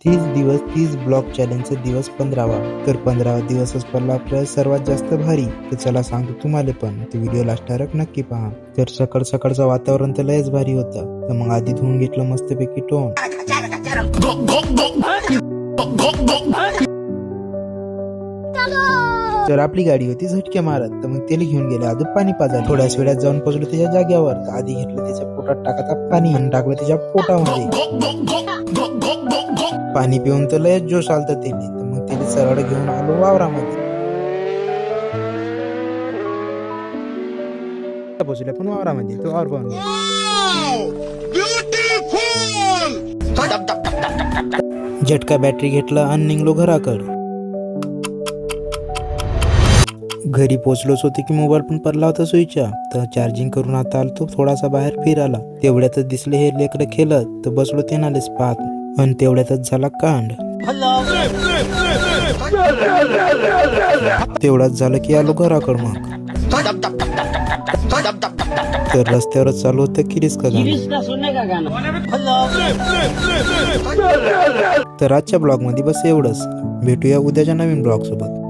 30 दिवस 30 ब्लॉग चॅलेंजचा दिवस 15वा. तर 15वा दिवसच पडला आपल्याला सर्वात जास्त भारी. तर चला सांगतो तुम्हाला पण ते व्हिडिओ लास्टवर नक्की पहा. तर सकाळचं वातावरण तर लयच भारी होतं. तर मग आधी धुवून घेतलं मस्तपैकी तोंड. तर आपली गाडी होती झटके मारत. तर मग त्याला घेऊन गेले अजून पाणी पाजायला. थोड्याच वेळात जाऊन पोहोचलो त्याच्या जागेवर. तर आधी घेतलं त्याच्या पोटात टाकायचा पाणी आणि टाकलं त्याच्या पोटामध्ये. पाणी पिऊन तर लयच जोश आलता त्याने. तर मग त्याने सरळ घेऊन आलो वावरामध्ये. पोहोचल्या पण वावरामध्ये तो वावर पाहून गेला. झटका बॅटरी घेतला आणि निघलो घराकडे. घरी पोहोचलोच होते की मोबाईल पण पडला होता स्विच ऑफ. तर चार्जिंग करून आता आलो थोडासा बाहेर फिरायला. तेवढ्यातच दिसले हे लेकडं खेळत. तर बसलो तेनालेच पाहत आणि तेवढ्यातच झाला कांड. तेवढाच झालं की आलो घराकडं. मग तर रस्त्यावरच चालू होतं किरीस का गाणं. तर आजच्या ब्लॉग मध्ये बस एवढंच. भेटूया उद्याच्या नवीन ब्लॉग सोबत.